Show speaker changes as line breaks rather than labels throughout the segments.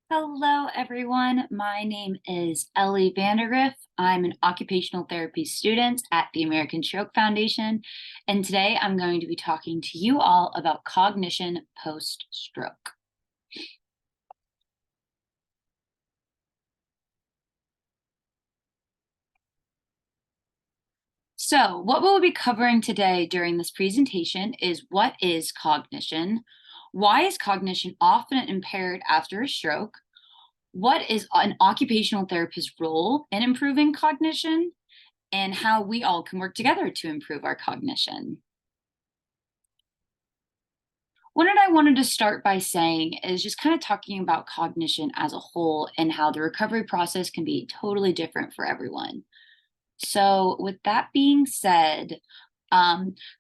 Hello, everyone. My name is Ellie Vandergriff. I'm an occupational therapy student at the American Stroke Foundation, and today I'm going to be talking to you all about cognition post-stroke. So, what we'll be covering today during this presentation is what is cognition, why is cognition often impaired after a stroke, what is an occupational therapist's role in improving cognition, and how we all can work together to improve our cognition. What I wanted to start by saying is just kind of talking about cognition as a whole and how the recovery process can be totally different for everyone. So, with that being said,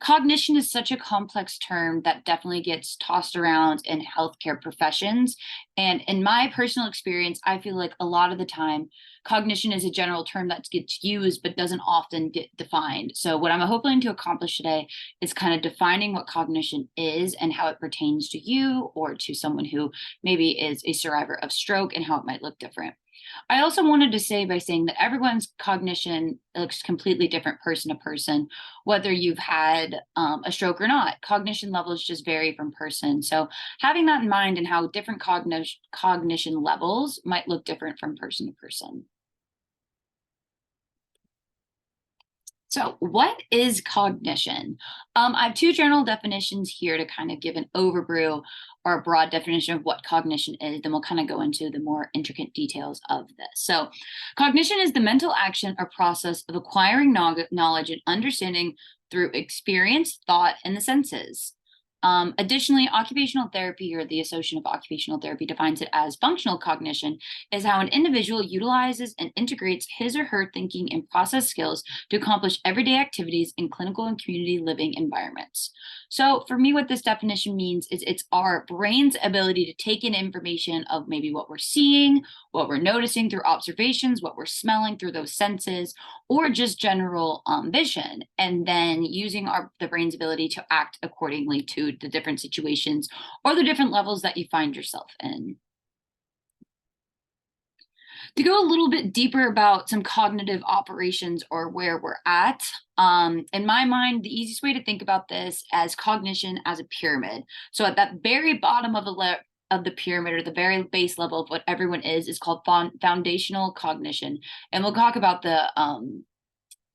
cognition is such a complex term that definitely gets tossed around in healthcare professions. And in my personal experience, I feel like a lot of the time, cognition is a general term that gets used but doesn't often get defined. So, what I'm hoping to accomplish today is kind of defining what cognition is and how it pertains to you or to someone who maybe is a survivor of stroke and how it might look different. I also wanted to say by saying that everyone's cognition looks completely different person to person, whether you've had a stroke or not. Cognition levels just vary from person. So having that in mind and how different cognition levels might look different from person to person. So, what is cognition? I have two general definitions here to kind of give an overview or a broad definition of what cognition is. Then we'll kind of go into the more intricate details of this. So, cognition is the mental action or process of acquiring knowledge and understanding through experience, thought, and the senses. Additionally, occupational therapy or the Association of Occupational Therapy defines it as functional cognition is how an individual utilizes and integrates his or her thinking and process skills to accomplish everyday activities in clinical and community living environments. So, for me, what this definition means is it's our brain's ability to take in information of maybe what we're seeing, what we're noticing through observations, what we're smelling through those senses, or just general vision, and then using the brain's ability to act accordingly to the different situations or the different levels that you find yourself in. To go a little bit deeper about some cognitive operations or where we're at, in my mind, the easiest way to think about this as cognition as a pyramid. So at that very bottom of the pyramid or the very base level of what everyone is called foundational cognition. And we'll talk about the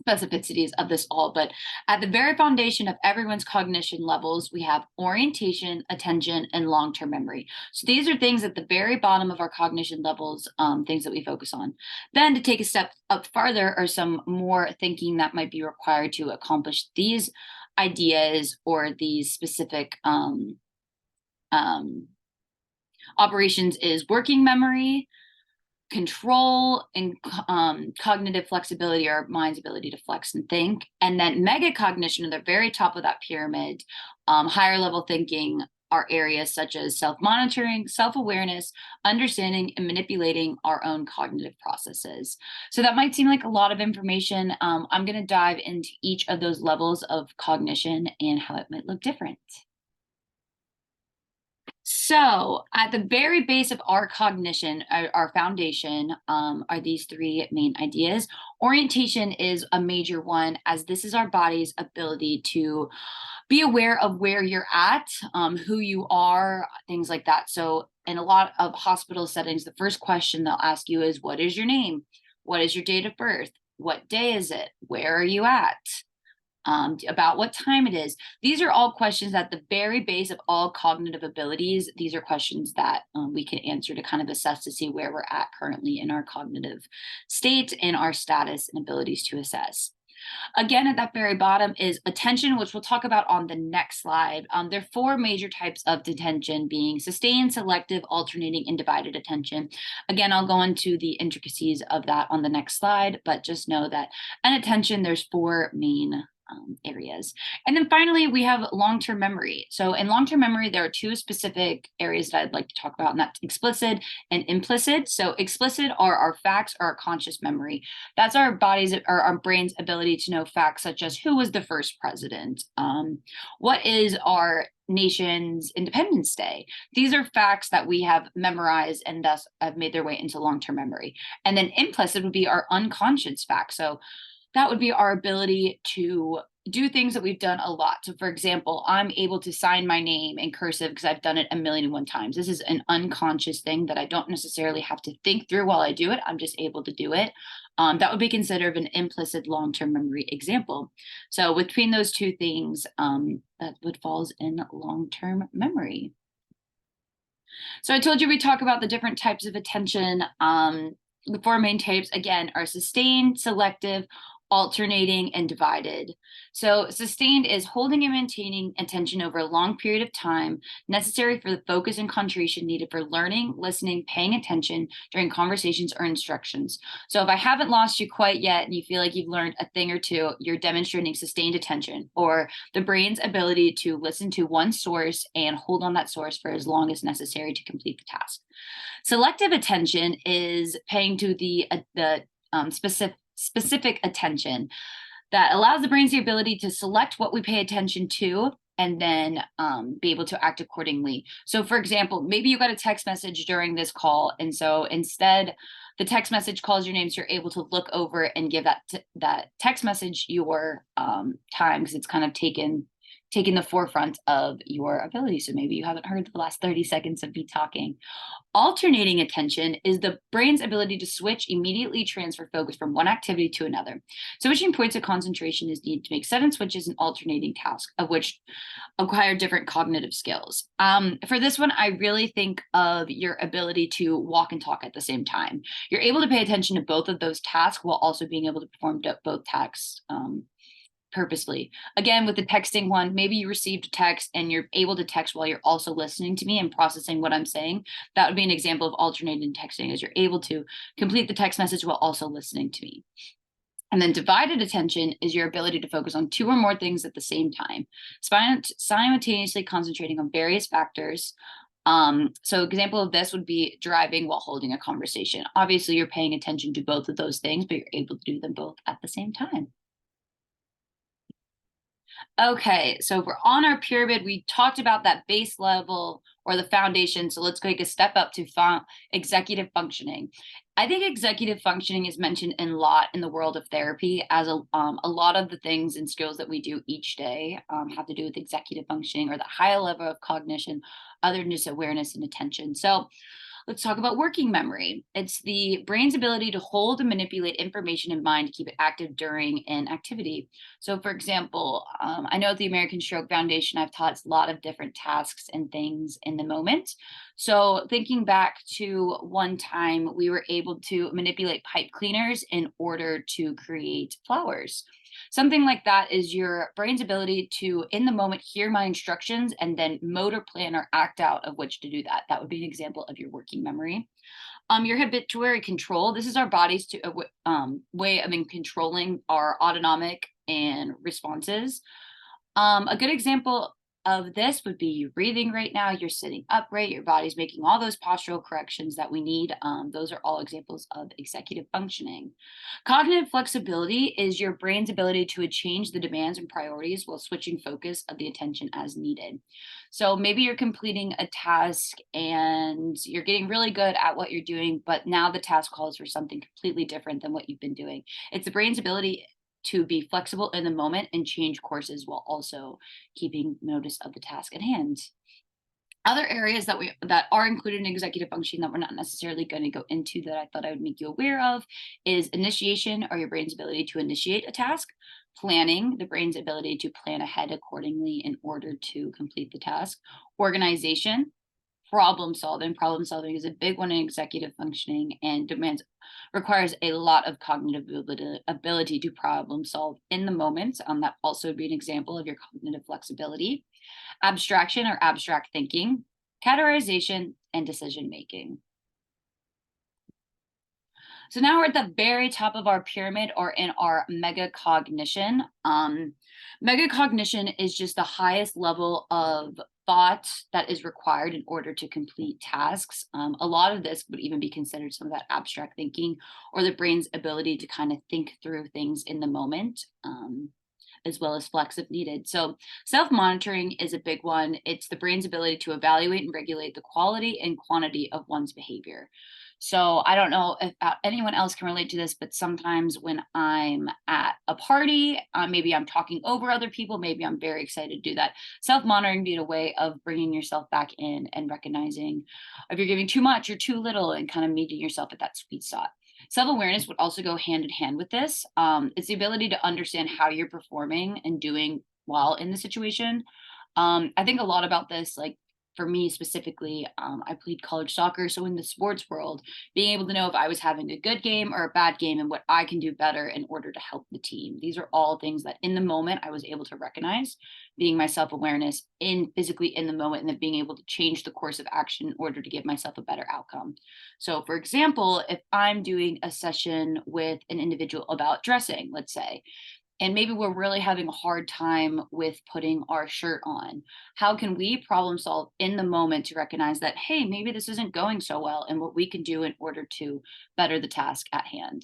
specificities of this all, but at the very foundation of everyone's cognition levels, we have orientation, attention, and long-term memory. So these are things at the very bottom of our cognition levels, things that we focus on. Then to take a step up farther are some more thinking that might be required to accomplish these ideas or these specific operations is working memory, control, and cognitive flexibility, our mind's ability to flex and think. And then megacognition at the very top of that pyramid, higher level thinking are areas such as self-monitoring, self-awareness, understanding, and manipulating our own cognitive processes. So that might seem like a lot of information. I'm going to dive into each of those levels of cognition and how it might look different. So, at the very base of our cognition, our foundation, are these three main ideas. Orientation is a major one, as this is our body's ability to be aware of where you're at, who you are, things like that. So, in a lot of hospital settings, the first question they'll ask you is, what is your name? What is your date of birth? What day is it? Where are you at? About what time it is. These are all questions at the very base of all cognitive abilities. These are questions that we can answer to kind of assess to see where we're at currently in our cognitive state and our status and abilities to assess. Again, at that very bottom is attention, which we'll talk about on the next slide. There are four major types of attention, being sustained, selective, alternating, and divided attention. Again, I'll go into the intricacies of that on the next slide, but just know that in attention, there's four main areas. And then finally, we have long-term memory. So in long-term memory, there are two specific areas that I'd like to talk about, and that's explicit and implicit. So explicit are our facts or our conscious memory. That's our body's or our brain's ability to know facts such as who was the first president, what is our nation's Independence Day. These are facts that we have memorized and thus have made their way into long-term memory. And then implicit would be our unconscious facts. So that would be our ability to do things that we've done a lot. So for example, I'm able to sign my name in cursive because I've done it 1,000,001 times. This is an unconscious thing that I don't necessarily have to think through while I do it. I'm just able to do it. That would be considered an implicit long-term memory example. So between those two things, that would falls in long-term memory. So I told you we talk about the different types of attention. The four main types, again, are sustained, selective, alternating, and divided. So sustained is holding and maintaining attention over a long period of time, necessary for the focus and concentration needed for learning, listening, paying attention during conversations or instructions. So if I haven't lost you quite yet and you feel like you've learned a thing or two, you're demonstrating sustained attention, or the brain's ability to listen to one source and hold on that source for as long as necessary to complete the task. Selective attention is paying to the specific attention that allows the brain's the ability to select what we pay attention to and then be able to act accordingly. So for example, maybe you got a text message during this call, and so instead the text message calls your name, so you're able to look over and give that text message your time, because it's kind of taking the forefront of your ability. So maybe you haven't heard the last 30 seconds of me talking. Alternating attention is the brain's ability to switch, immediately transfer focus from one activity to another. Switching points of concentration is needed to make sudden switches in alternating tasks, of which acquire different cognitive skills. For this one, I really think of your ability to walk and talk at the same time. You're able to pay attention to both of those tasks while also being able to perform both tasks purposely. Again, with the texting one, maybe you received a text and you're able to text while you're also listening to me and processing what I'm saying. That would be an example of alternating texting, as you're able to complete the text message while also listening to me. And then divided attention is your ability to focus on two or more things at the same time, simultaneously concentrating on various factors. So example of this would be driving while holding a conversation. Obviously, you're paying attention to both of those things, but you're able to do them both at the same time. Okay, so we're on our pyramid. We talked about that base level or the foundation. So let's take a step up to executive functioning. I think executive functioning is mentioned a lot in the world of therapy, as a lot of the things and skills that we do each day have to do with executive functioning or the higher level of cognition, otherness, awareness, and attention. So let's talk about working memory. It's the brain's ability to hold and manipulate information in mind to keep it active during an activity. So for example, I know at the American Stroke Foundation, I've taught a lot of different tasks and things in the moment. So thinking back to one time, we were able to manipulate pipe cleaners in order to create flowers. Something like that is your brain's ability to, in the moment, hear my instructions and then motor plan or act out of which to do that. That would be an example of your working memory. Your habituatory control. This is our body's way of controlling our autonomic and responses. A good example of this would be you breathing right now, you're sitting upright, your body's making all those postural corrections that we need. Those are all examples of executive functioning. Cognitive flexibility is your brain's ability to change the demands and priorities while switching focus of the attention as needed. So maybe you're completing a task and you're getting really good at what you're doing, but now the task calls for something completely different than what you've been doing. It's the brain's ability to be flexible in the moment and change courses while also keeping notice of the task at hand. Other areas that are included in executive functioning that we're not necessarily going to go into that I thought I would make you aware of is initiation, or your brain's ability to initiate a task; planning, the brain's ability to plan ahead accordingly in order to complete the task; organization; problem solving. Problem solving is a big one in executive functioning and requires a lot of cognitive ability to problem solve in the moment. That also would be an example of your cognitive flexibility. Abstraction, or abstract thinking; categorization; and decision making. So now we're at the very top of our pyramid or in our megacognition. Megacognition is just the highest level of thought that is required in order to complete tasks. A lot of this would even be considered some of that abstract thinking or the brain's ability to kind of think through things in the moment. As well as flex if needed. So self-monitoring is a big one. It's the brain's ability to evaluate and regulate the quality and quantity of one's behavior. So I don't know if anyone else can relate to this, but sometimes when I'm at a party, maybe I'm talking over other people, maybe I'm very excited to do that. Self-monitoring being a way of bringing yourself back in and recognizing if you're giving too much or too little and kind of meeting yourself at that sweet spot. Self-awareness would also go hand in hand with this. It's the ability to understand how you're performing and doing well in the situation. I think a lot about this, like for me specifically, I played college soccer. So in the sports world, being able to know if I was having a good game or a bad game and what I can do better in order to help the team. These are all things that in the moment I was able to recognize, being my self-awareness in physically in the moment and then being able to change the course of action in order to give myself a better outcome. So for example, if I'm doing a session with an individual about dressing, let's say, and maybe we're really having a hard time with putting our shirt on. How can we problem solve in the moment to recognize that, hey, maybe this isn't going so well and what we can do in order to better the task at hand?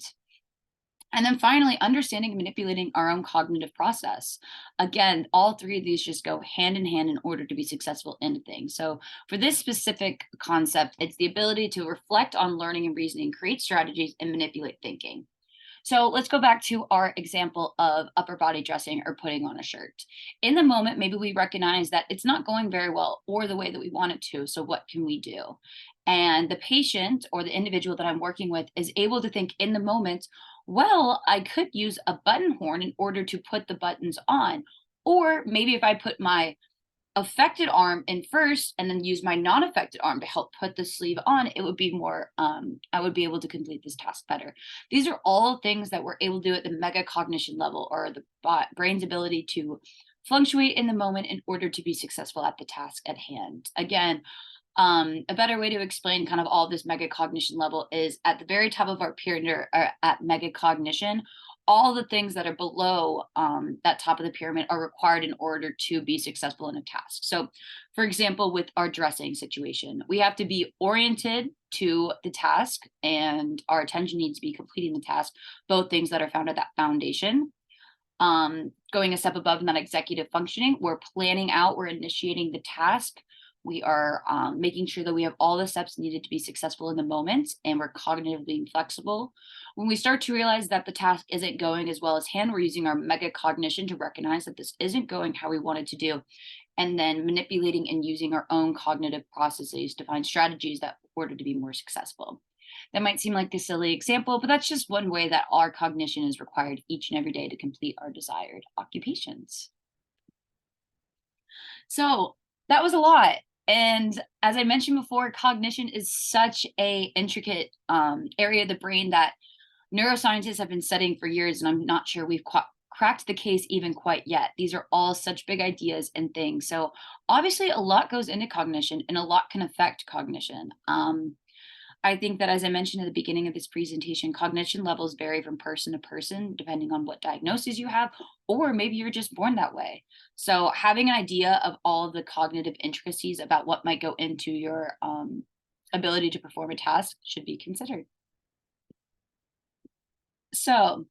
And then finally, understanding and manipulating our own cognitive process. Again, all three of these just go hand in hand in order to be successful in things. So, for this specific concept, it's the ability to reflect on learning and reasoning, create strategies, and manipulate thinking. So let's go back to our example of upper body dressing or putting on a shirt. In the moment, maybe we recognize that it's not going very well or the way that we want it to. So, what can we do? And the patient or the individual that I'm working with is able to think in the moment, well, I could use a button horn in order to put the buttons on. Or maybe if I put my affected arm in first and then use my non-affected arm to help put the sleeve on, it would be more, I would be able to complete this task better. These are all things that we're able to do at the megacognition level or the brain's ability to fluctuate in the moment in order to be successful at the task at hand. Again, a better way to explain kind of all this megacognition level is at the very top of our pyramid or at megacognition, all the things that are below that top of the pyramid are required in order to be successful in a task. So, for example, with our dressing situation, we have to be oriented to the task and our attention needs to be completing the task, both things that are found at that foundation. Going a step above in that executive functioning, we're planning out, we're initiating the task. We are making sure that we have all the steps needed to be successful in the moment and we're cognitively flexible. When we start to realize that the task isn't going as well as hand, we're using our megacognition to recognize that this isn't going how we want it to do. And then manipulating and using our own cognitive processes to find strategies that in order to be more successful. That might seem like a silly example, but that's just one way that our cognition is required each and every day to complete our desired occupations. So that was a lot. And as I mentioned before, cognition is such a intricate area of the brain that neuroscientists have been studying for years, and I'm not sure we've cracked the case even quite yet. These are all such big ideas and things. So obviously, a lot goes into cognition, and a lot can affect cognition. I think that, as I mentioned at the beginning of this presentation, cognition levels vary from person to person, depending on what diagnosis you have, or maybe you're just born that way. So, having an idea of all of the cognitive intricacies about what might go into your ability to perform a task should be considered. So,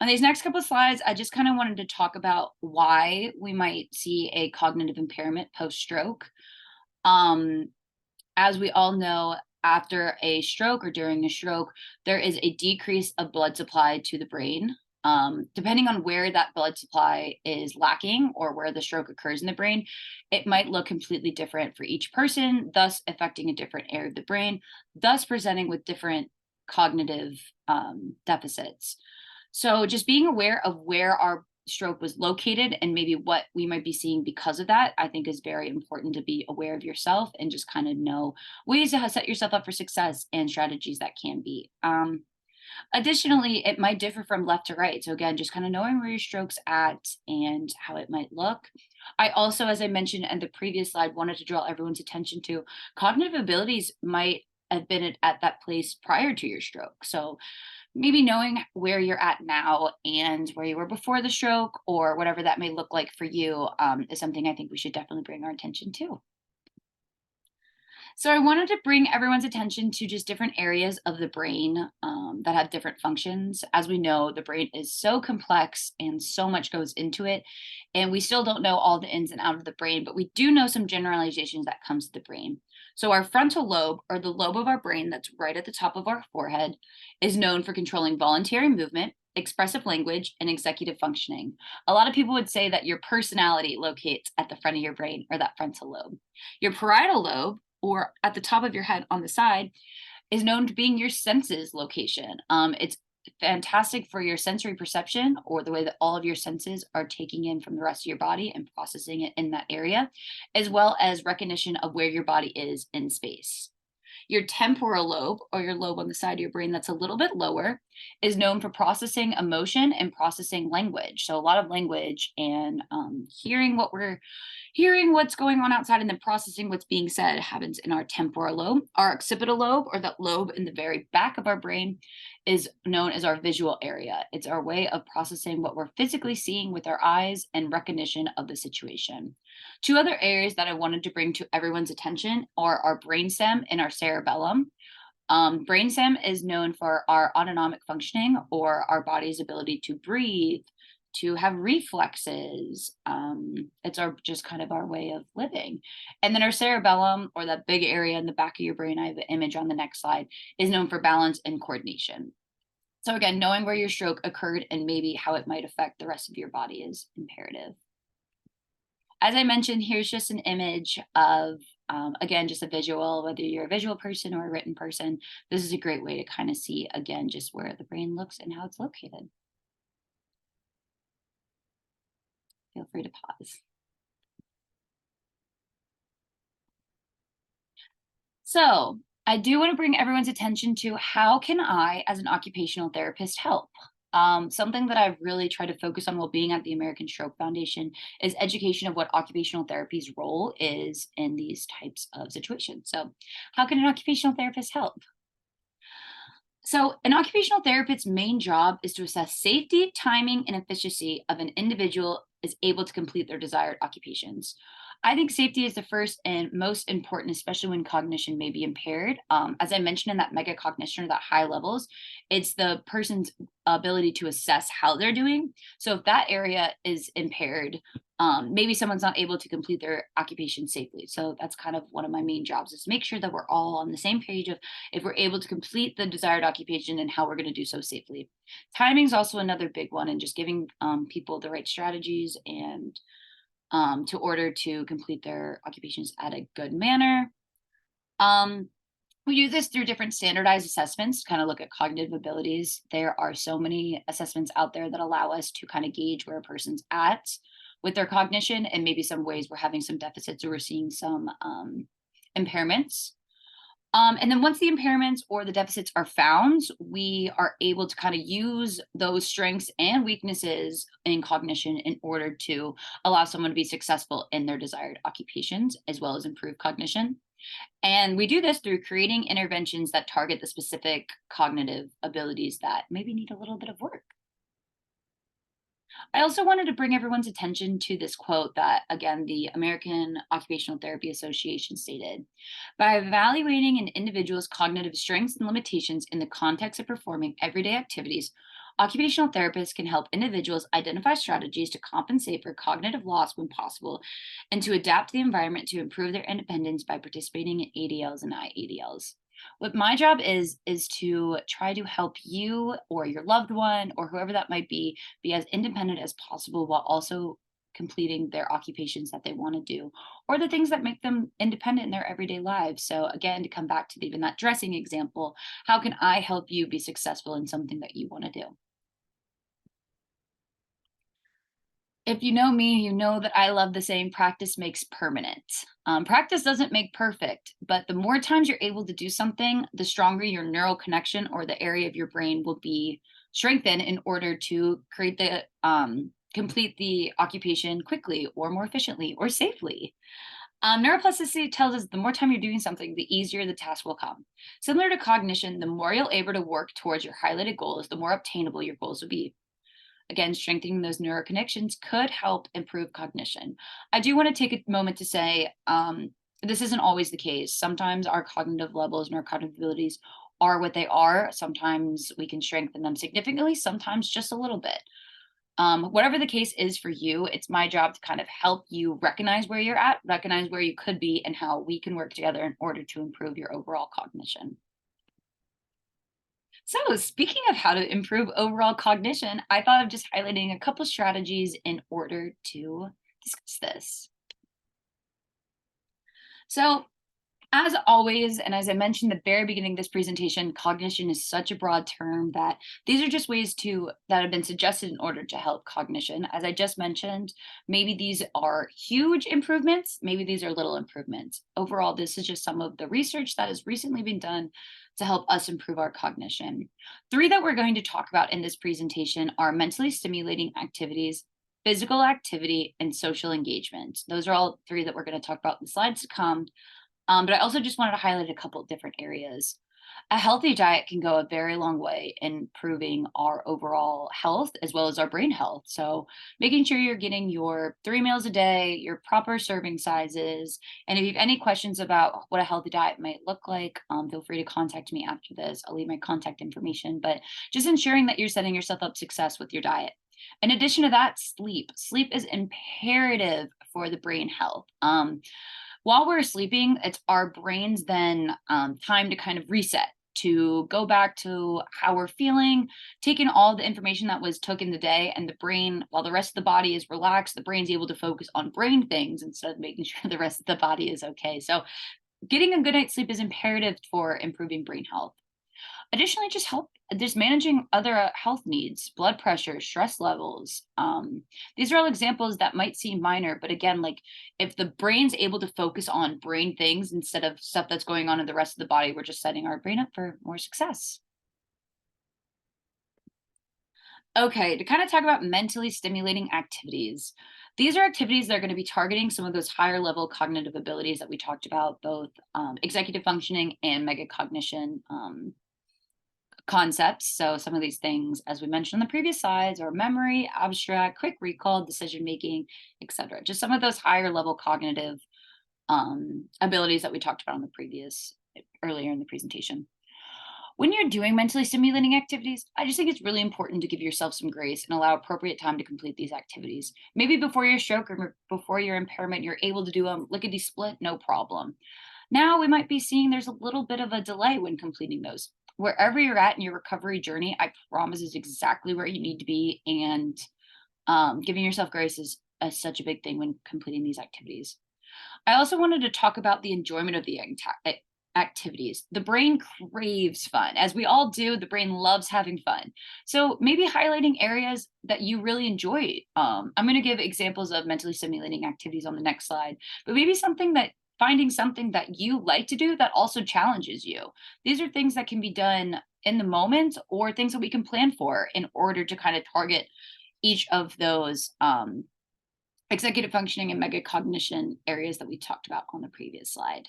on these next couple of slides, I just kind of wanted to talk about why we might see a cognitive impairment post stroke. As we all know, after a stroke or during a stroke, there is a decrease of blood supply to the brain. Depending on where that blood supply is lacking or where the stroke occurs in the brain, it might look completely different for each person, thus affecting a different area of the brain, thus presenting with different cognitive deficits. So, just being aware of where our stroke was located and maybe what we might be seeing because of that, I think is very important to be aware of yourself and just kind of know ways to set yourself up for success and strategies that can be. Additionally, it might differ from left to right. So again, just kind of knowing where your stroke's at and how it might look. I also, as I mentioned in the previous slide, wanted to draw everyone's attention to cognitive abilities might have been at that place prior to your stroke. So maybe knowing where you're at now and where you were before the stroke, or whatever that may look like for you, is something I think we should definitely bring our attention to. So I wanted to bring everyone's attention to just different areas of the brain that have different functions. As we know, the brain is so complex and so much goes into it, and we still don't know all the ins and out of the brain, but we do know some generalizations that comes to the brain. So our frontal lobe, or the lobe of our brain that's right at the top of our forehead, is known for controlling voluntary movement, expressive language, and executive functioning. A lot of people would say that your personality locates at the front of your brain, or that frontal lobe. Your parietal lobe, or at the top of your head on the side, is known to being your senses location. It's fantastic for your sensory perception, or the way that all of your senses are taking in from the rest of your body and processing it in that area, as well as recognition of where your body is in space. Your temporal lobe, or your lobe on the side of your brain that's a little bit lower, is known for processing emotion and processing language. So a lot of language and hearing what's going on outside and then processing what's being said happens in our temporal lobe. Our occipital lobe, or that lobe in the very back of our brain, is known as our visual area. It's our way of processing what we're physically seeing with our eyes and recognition of the situation. Two other areas that I wanted to bring to everyone's attention are our brainstem and our cerebellum. Brainstem is known for our autonomic functioning, or our body's ability to breathe, to have reflexes. It's our just kind of our way of living. And then our cerebellum, or that big area in the back of your brain, I have an image on the next slide, is known for balance and coordination. So again, knowing where your stroke occurred and maybe how it might affect the rest of your body is imperative. As I mentioned, here's just an image of, again, just a visual, whether you're a visual person or a written person. This is a great way to kind of see, again, just where the brain looks and how it's located. Feel free to pause. So I do want to bring everyone's attention to, how can I, as an occupational therapist, help? Something that I've really tried to focus on while being at the American Stroke Foundation is education of what occupational therapy's role is in these types of situations. So how can an occupational therapist help? So an occupational therapist's main job is to assess safety, timing, and efficiency of an individual is able to complete their desired occupations. I think safety is the first and most important, especially when cognition may be impaired. As I mentioned in that megacognition, or that high levels, it's the person's ability to assess how they're doing. So if that area is impaired, maybe someone's not able to complete their occupation safely. So that's kind of one of my main jobs, is to make sure that we're all on the same page of if we're able to complete the desired occupation and how we're going to do so safely. Timing is also another big one, and just giving people the right strategies and to order to complete their occupations at a good manner. We do this through different standardized assessments to kind of look at cognitive abilities. There are so many assessments out there that allow us to kind of gauge where a person's at with their cognition, and maybe some ways we're having some deficits or we're seeing some impairments. And then once the impairments or the deficits are found, we are able to kind of use those strengths and weaknesses in cognition in order to allow someone to be successful in their desired occupations, as well as improve cognition. And we do this through creating interventions that target the specific cognitive abilities that maybe need a little bit of work. I also wanted to bring everyone's attention to this quote that, again, the American Occupational Therapy Association stated: by evaluating an individual's cognitive strengths and limitations in the context of performing everyday activities, occupational therapists can help individuals identify strategies to compensate for cognitive loss when possible, and to adapt the environment to improve their independence by participating in ADLs and IADLs. What my job is to try to help you or your loved one or whoever that might be as independent as possible, while also completing their occupations that they want to do, or the things that make them independent in their everyday lives. So again, to come back to even that dressing example, how can I help you be successful in something that you want to do? If you know me, you know that I love the saying, practice makes permanent. Practice doesn't make perfect, but the more times you're able to do something, the stronger your neural connection, or the area of your brain, will be strengthened in order to create complete the occupation quickly or more efficiently or safely. Neuroplasticity tells us the more time you're doing something, the easier the task will come. Similar to cognition, the more you're able to work towards your highlighted goals, the more obtainable your goals will be. Again, strengthening those neuroconnections could help improve cognition. I do want to take a moment to say this isn't always the case. Sometimes our cognitive levels and our cognitive abilities are what they are. Sometimes we can strengthen them significantly, sometimes just a little bit. Whatever the case is for you, it's my job to kind of help you recognize where you're at, recognize where you could be, and how we can work together in order to improve your overall cognition. So, speaking of how to improve overall cognition, I thought of just highlighting a couple strategies in order to discuss this. So, as always, and as I mentioned at the very beginning of this presentation, cognition is such a broad term that these are just ways that have been suggested in order to help cognition. As I just mentioned, maybe these are huge improvements, maybe these are little improvements. Overall, this is just some of the research that has recently been done to help us improve our cognition. Three that we're going to talk about in this presentation are mentally stimulating activities, physical activity, and social engagement. Those are all three that we're going to talk about in the slides to come. But I also just wanted to highlight a couple of different areas. A healthy diet can go a very long way in improving our overall health as well as our brain health. So, making sure you're getting your 3 meals a day, your proper serving sizes. And if you have any questions about what a healthy diet might look like, feel free to contact me after this. I'll leave my contact information, but just ensuring that you're setting yourself up success with your diet. In addition to that, sleep. Sleep is imperative for the brain health. While we're sleeping, it's our brain's then time to kind of reset, to go back to how we're feeling, taking all the information that was took in the day, and the brain, while the rest of the body is relaxed, the brain's able to focus on brain things instead of making sure the rest of the body is okay. So getting a good night's sleep is imperative for improving brain health. Additionally, just managing other health needs, blood pressure, stress levels. These are all examples that might seem minor, but again, like if the brain's able to focus on brain things instead of stuff that's going on in the rest of the body, we're just setting our brain up for more success. Okay, to kind of talk about mentally stimulating activities. These are activities that are going to be targeting some of those higher level cognitive abilities that we talked about, both executive functioning and megacognition concepts. So some of these things, as we mentioned on the previous slides, are memory, abstract, quick recall, decision making, etc. Just some of those higher level cognitive abilities that we talked about on the earlier in the presentation. When you're doing mentally stimulating activities, I just think it's really important to give yourself some grace and allow appropriate time to complete these activities. Maybe before your stroke or before your impairment, you're able to do a lickety split, no problem. Now we might be seeing there's a little bit of a delay when completing those. Wherever you're at in your recovery journey, I promise is exactly where you need to be. And giving yourself grace is such a big thing when completing these activities. I also wanted to talk about the enjoyment of the activities. The brain craves fun. As we all do, the brain loves having fun. So maybe highlighting areas that you really enjoy. I'm going to give examples of mentally stimulating activities on the next slide, but maybe finding something that you like to do that also challenges you. These are things that can be done in the moment or things that we can plan for in order to kind of target each of those executive functioning and megacognition areas that we talked about on the previous slide.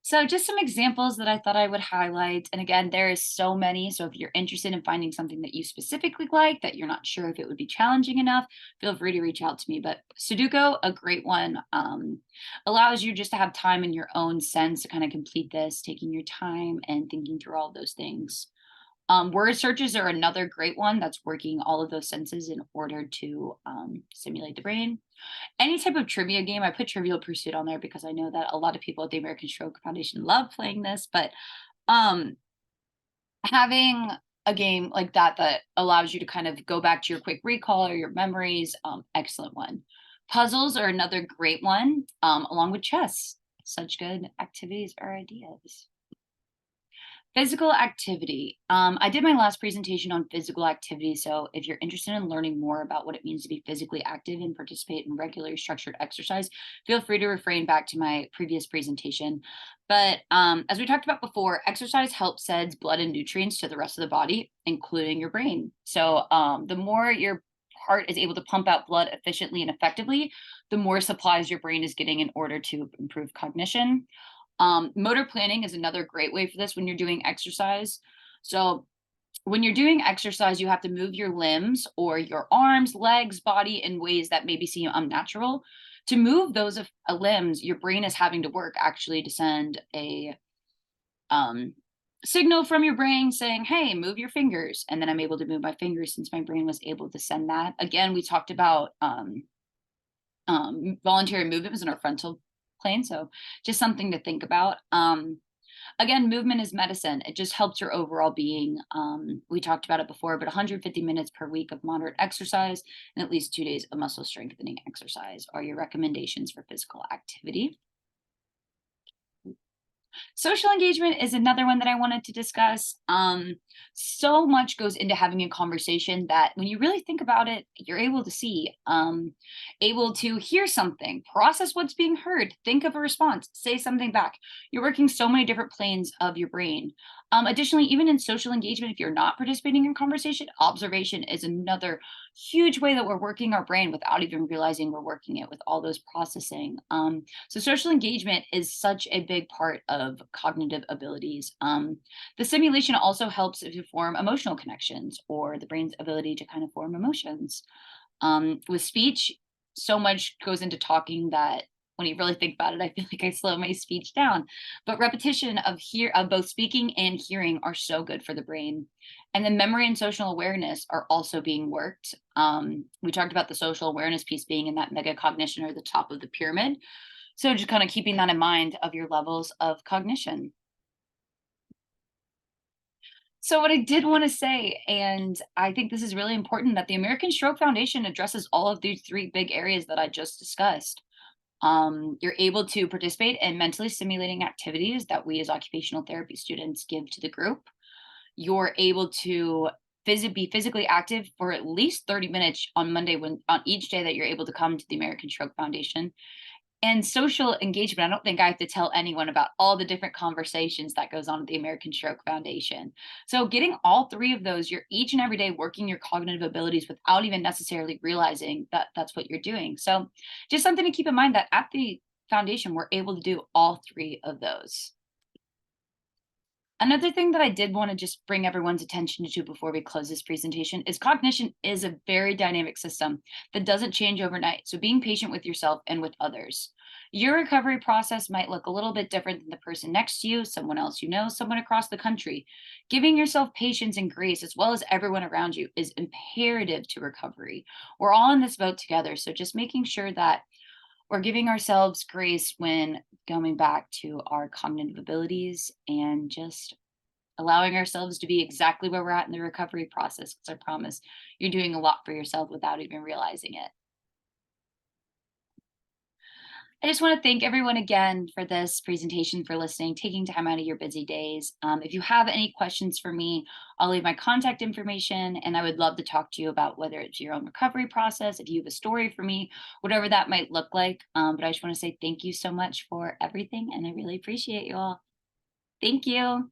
So just some examples that I thought I would highlight. And again, there is so many. So if you're interested in finding something that you specifically like, that you're not sure if it would be challenging enough, feel free to reach out to me. But Sudoku, a great one, allows you just to have time in your own sense to kind of complete this, taking your time and thinking through all those things. Word searches are another great one that's working all of those senses in order to stimulate the brain. Any type of trivia game, I put Trivial Pursuit on there because I know that a lot of people at the American Stroke Foundation love playing this, but having a game like that allows you to kind of go back to your quick recall or your memories, excellent one. Puzzles are another great one, along with chess. Such good activities or ideas. Physical activity. I did my last presentation on physical activity. So if you're interested in learning more about what it means to be physically active and participate in regularly structured exercise, feel free to refrain back to my previous presentation. But as we talked about before, exercise helps send blood and nutrients to the rest of the body, including your brain. So the more you're heart is able to pump out blood efficiently and effectively, the more supplies your brain is getting in order to improve cognition. Motor planning is another great way for this when you're doing exercise. So when you're doing exercise, you have to move your limbs or your arms, legs, body in ways that maybe seem unnatural. To move those limbs, your brain is having to work actually to send a um, signal from your brain saying, hey, move your fingers. And then I'm able to move my fingers since my brain was able to send that. Again, we talked about voluntary movement was in our frontal plane. So just something to think about. Again, movement is medicine. It just helps your overall being. We talked about it before, but 150 minutes per week of moderate exercise and at least 2 days of muscle strengthening exercise are your recommendations for physical activity. Social engagement is another one that I wanted to discuss. So much goes into having a conversation that when you really think about it, you're able to see, able to hear something, process what's being heard, think of a response, say something back. You're working so many different planes of your brain. Additionally, even in social engagement, if you're not participating in conversation, observation is another huge way that we're working our brain without even realizing we're working it with all those processing. So social engagement is such a big part of cognitive abilities. The simulation also helps if you form emotional connections or the brain's ability to kind of form emotions. With speech, so much goes into talking that when you really think about it, I feel like I slow my speech down. But repetition of both speaking and hearing are so good for the brain. And then memory and social awareness are also being worked. We talked about the social awareness piece being in that megacognition or the top of the pyramid. So just kind of keeping that in mind of your levels of cognition. So what I did want to say, and I think this is really important, that the American Stroke Foundation addresses all of these three big areas that I just discussed. You're able to participate in mentally stimulating activities that we as occupational therapy students give to the group. You're able to be physically active for at least 30 minutes on Monday on each day that you're able to come to the American Stroke Foundation. And social engagement, I don't think I have to tell anyone about all the different conversations that goes on at the American Stroke Foundation. So getting all three of those, you're each and every day working your cognitive abilities without even necessarily realizing that that's what you're doing. So just something to keep in mind that at the foundation, we're able to do all three of those. Another thing that I did want to just bring everyone's attention to before we close this presentation is cognition is a very dynamic system that doesn't change overnight. So being patient with yourself and with others. Your recovery process might look a little bit different than the person next to you, someone else you know, someone across the country. Giving yourself patience and grace, as well as everyone around you, is imperative to recovery. We're all in this boat together. So just making sure that we're giving ourselves grace when going back to our cognitive abilities and just allowing ourselves to be exactly where we're at in the recovery process. Because I promise you're doing a lot for yourself without even realizing it. I just want to thank everyone again for this presentation, for listening, taking time out of your busy days. If you have any questions for me, I'll leave my contact information, and I would love to talk to you about whether it's your own recovery process, if you have a story for me, whatever that might look like. But I just want to say thank you so much for everything, and I really appreciate you all. Thank you.